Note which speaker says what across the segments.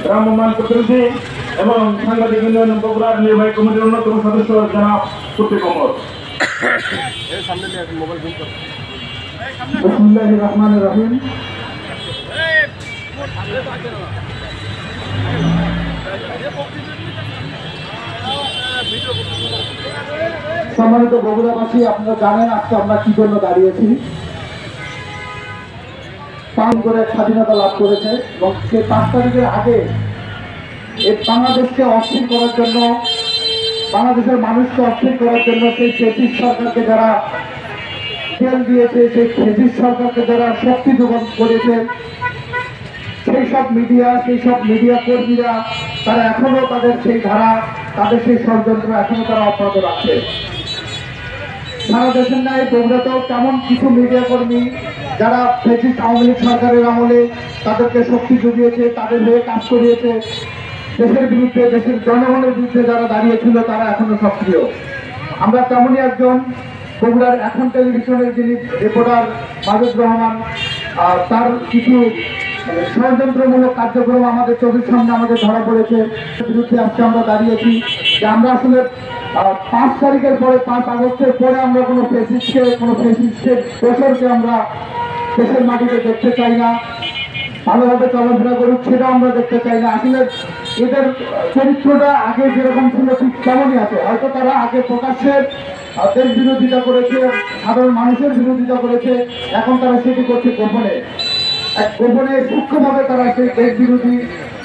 Speaker 1: ভ্রাম্যমাণ প্রতিনিধি এবং সাংবাদিক উন্নয়ন বগুড়ার নির্বাহী কমিটির অন্যতম সদস্য জনাব কুর্তি কমর। বিসমিল্লাহির রহমানির রহিম। সম্মানিত বগুড়াবাসী, আপনারা জানেন আজকে আমরা কি জন্য দাঁড়িয়েছি। পালন করে স্বাধীনতা লাভ করেছে এবং সেই 5 তারিখের আগে এই বাংলাদেশকে অস্থির করার জন্য, বাংলাদেশের মানুষকে অস্থির করার জন্য সেই ফ্যাসিস্ট সরকারকে যারা তেল দিয়েছে, সেই ফ্যাসিস্ট সরকারকে যারা শক্তি যোগান করেছে, সেই সব মিডিয়া কর্মীরা তারা এখনো তাদের সেই ধারা, তাদের সেই ষড়যন্ত্র এখনো তারা অব্যাহত রাখছে। সারা দেশের ন্যায় বগুড়াতেও তেমন কিছু মিডিয়া কর্মী যারা ফ্যাসিস্ট আওয়ামী লীগ সরকারের আমলে তাদেরকে শক্তি জুগিয়েছে, তাদের হয়ে কাজ করিয়েছে, দেশের বিরুদ্ধে, দেশের জনগণের বিরুদ্ধে যারা দাঁড়িয়েছিল তারা এখনো সক্রিয়। আমরা তেমনই একজন বগুড়ার এখন টেলিভিশনের যিনি রিপোর্টার মাজেদ রহমান, তার কিছু ষড়যন্ত্রমূলক কার্যক্রম আমাদের চোখের সামনে আমাদের ধরা পড়েছে, বিরুদ্ধে আজকে আমরা দাঁড়িয়েছি যে আমরা আসলে 5 তারিখের পরে, 5 আগস্টের পরে আমরা কোনো ফ্যাসিস্টের দোসরকে আমরা দেশের মাটিতে দেখতে চাই না। ভালোভাবে চলাফেরা করুক সেটা আমরা দেখতে চাই না। আসলে এদের চরিত্রটা আগে যেরকম ছিল ঠিক তেমনই আছে। হয়তো তারা আগে প্রকাশ্যে দেশ বিরোধিতা করেছে, সাধারণ মানুষের বিরোধিতা করেছে, এখন তারা সেটি করছে গোপনে। গোপনে সূক্ষ্মভাবে তারা সেই দেশ বিরোধী,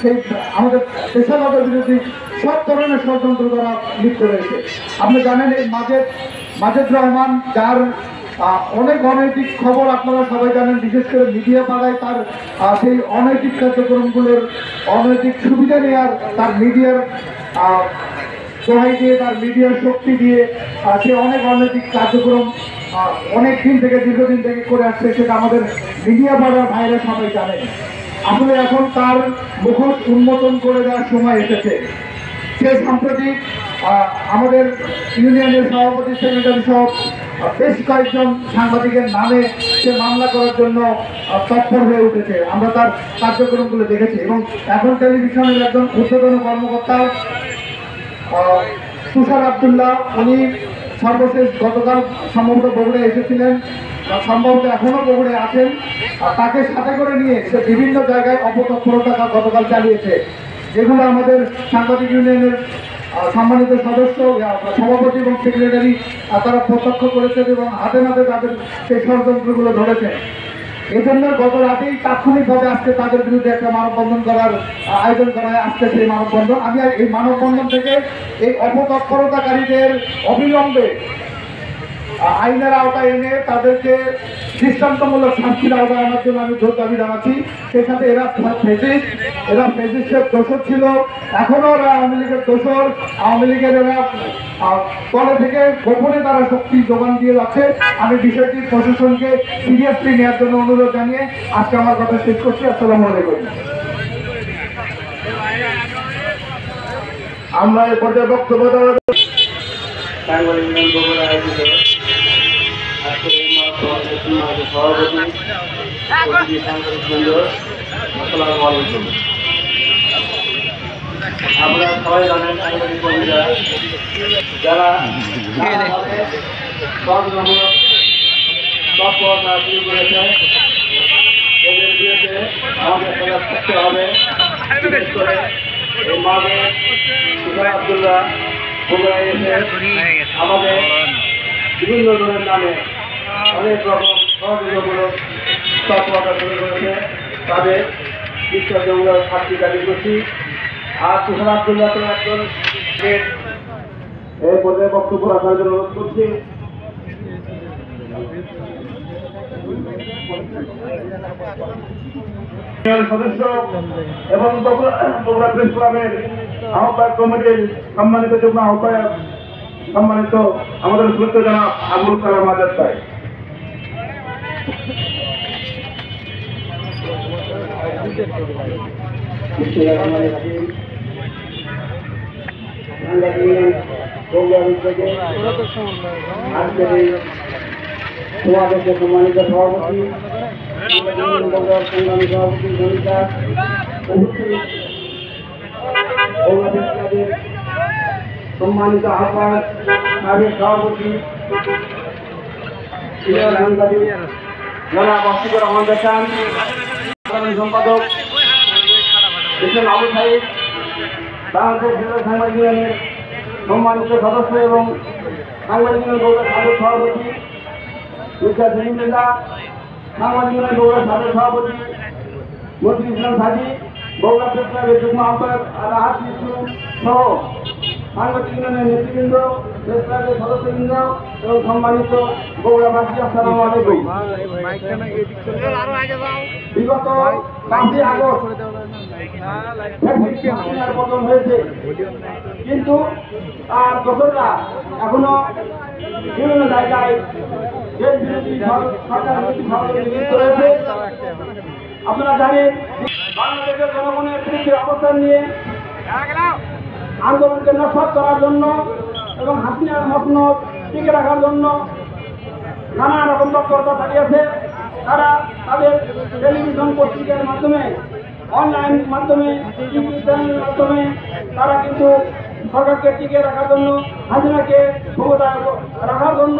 Speaker 1: সেই আমাদের দেশাগত বিরোধী সব ধরনের ষড়যন্ত্র তারা লিপ্ত রয়েছে। আপনি জানেন এই মাজেদ রহমান, যার অনেক অনৈতিক খবর আপনারা সবাই জানেন, বিশেষ করে মিডিয়া পাড়ায় তার সেই অনৈতিক কার্যক্রমগুলোর অনৈতিক সুবিধা নেওয়ার, তার মিডিয়ার সহায় দিয়ে, তার মিডিয়ার শক্তি দিয়ে সে অনেক অনৈতিক কার্যক্রম অনেক দিন থেকে, দীর্ঘদিন থেকে করে আসছে। সেটা আমাদের মিডিয়া পাড়ার ভাইরা সবাই জানেন। আসলে এখন তার মুখোশ উন্মোচন করে দেওয়ার সময় এসেছে। সে সাম্প্রতিক আমাদের ইউনিয়নের সভাপতি, সেক্রেটারি সহ বেশ কয়েকজন সাংবাদিকের নামে সে মামলা করার জন্য তৎপর হয়ে উঠেছে। আমরা তার কার্যক্রমগুলো দেখেছি এবং এখন টেলিভিশনের একজন ঊর্ধ্বতন কর্মকর্তা তুষার আব্দুল্লাহ, উনি সর্বশেষ গতকাল সম্ভবত বগুড়ায় এসেছিলেন, সম্ভবত এখনো বগুড়ায় আছেন। তাকে সাথে করে নিয়ে সে বিভিন্ন জায়গায় অপতৎপরতা গতকাল চালিয়েছে, যেগুলো আমাদের সাংবাদিক ইউনিয়নের সম্মানিত সদস্য, সভাপতি এবং সেক্রেটারি তারা প্রত্যক্ষ করেছেন এবং হাতে নাতে তাদের সেই ষড়যন্ত্রগুলো ধরেছেন। এই জন্য গত রাতেই তাৎক্ষণিকভাবে আজকে তাদের বিরুদ্ধে একটা মানববন্ধন করার আয়োজন করা হয়। আজকে সেই মানববন্ধন, আমি এই মানববন্ধন থেকে এই অপতৎপরতাকারীদের অবিলম্বে আইনের আওতায় এনে তাদেরকে দৃষ্টান্তমূলক শাস্তির আওতায় আনার জন্য আমি জোর দাবি জানাচ্ছি। সেই সাথে এরা ফ্যাসিস্টের দোষর ছিল, এখনও ওরা আওয়ামী লীগের দোষর। আওয়ামী লীগের এরা তলে থেকে গোপনে তারা শক্তি যোগান দিয়ে যাচ্ছে। আমি বিষয়টি প্রশাসনকে সিরিয়াসলি নেওয়ার জন্য অনুরোধ জানিয়ে আজকে আমার কথা শেষ করছি। আসসালামু আলাইকুম। আমরা এ পর্যায়ে বক্তব্য
Speaker 2: আমরা সবাই জানেন সাংবাদিক কর্মীরা যারা তৎপরতা শুরু করেছে, এদের বিরুদ্ধে আমাদের সজাগ থাকতে হবে। বিশেষ করে এই মাঝে তুষার আব্দুল্লাহ বগুড়ায় এসে আমাদের বিভিন্ন ধরনের নামে অনেক রকম সহযোগিতামূলক তৎপরতা শুরু করেছে। তাদের বিশ্বাসযোগ্য শাস্তি দাবি করছি। আর তুষার আব্দুল্লাহ তো একজন এই পর্যায়ে বক্তব্য রাখার জন্য অনুরোধ করছি। সদস্য এবং বগুড়া প্রেস ক্লাবের আহ্বায়ক কমিটির সম্মানিত যুগ্ম আহ্বায়ক, সম্মানিত আমাদের শ্রদ্ধেয় জনাব আবুল কালাম আজাদ ভাই। বিশ্ববিদ্যালয় আজকের এই সমাবেশের সম্মানিত সভাপতি সংগ্রামী সভাপতি ভূমিকা সম্মানিত আহ্বায়ক সাবেক সভাপতি জনাব অসিকুর রহমান দেখান সম্পাদক হোসেন আবু সাইদ বাংলাদেশ জেলা সাংবাদিক ইউনিয়নের সম্মানিত সদস্য এবং সাংবাদিক ইউনিয়ন বগুড়ার সাবেক সভাপতি মির্জা সেলিম রেজা, সাংবাদিক ইউনিয়ন বগুড়ার সাবেক সভাপতি মন্ত্রী ইসলাম সাজি, বগুড়া প্রেস ক্লাবের যুগ্ম আহ্বায়ক রাহাত ইসু সহ সাংবাদিক ইউনিয়নের নেতৃবৃন্দ, প্রেস ক্লাবের সদস্যবৃন্দ এবং সম্মানিত বগুড়াবাসী, আসসালামু আলাইকুম। বিগত 5ই আগস্ট পতন হয়েছে, কিন্তু তার দোসররা এখনো বিভিন্ন জায়গায় দেশ বিরোধী সরকার নিযুক্ত রয়েছে। আপনারা জানেন বাংলাদেশের জনগণের বিরুদ্ধে অবস্থান নিয়ে আন্দোলনকে নস্বাত করার জন্য এবং হাসিনার মসনদ টিকে রাখার জন্য নানা রকম তৎপরতা চালিয়েছে। তারা তাদের টেলিভিশন পত্রিকার মাধ্যমে, অনলাইন মাধ্যমে, টিভি চ্যানেলের মাধ্যমে তারা কিন্তু সরকারকে টিকে রাখার জন্য, হাসিনাকে ক্ষমতায় রাখার জন্য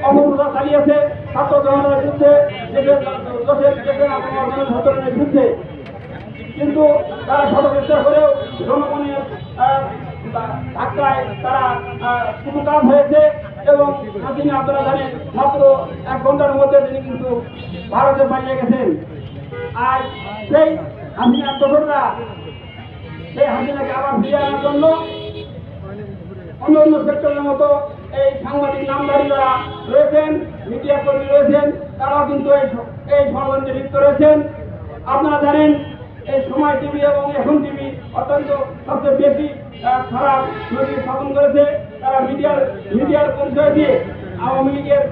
Speaker 2: অপপ্রচার চালিয়েছে। ছাত্র জনতার বিরুদ্ধে, দেশের ছাত্রের বিরুদ্ধে। কিন্তু তারা শত চেষ্টা করেও জনগণের ধাক্কায় তারা কুপকার হয়েছে এবং হাসিনা, আপনারা জানেন, মাত্র 1 ঘন্টার মধ্যে তিনি কিন্তু ভারতে পালিয়ে গেছেন। আর সেই হাসিনার দোসররা সেই হাসিনাকে আবার ফিরিয়ে আনার জন্য অন্য অন্য সেক্টরের মতো এই সাংবাদিক নামধারী যারা রয়েছেন, মিডিয়া কর্মী রয়েছেন, তারাও কিন্তু এই ষড়যন্ত্রে লিপ্ত রয়েছেন। আপনারা জানেন এই সময় টিভি এবং এখন টিভি অত্যন্ত সবচেয়ে বেশি খারাপ নজির স্থাপন করেছে। তারা মিডিয়ার পরিচয় দিয়ে আওয়ামী লীগের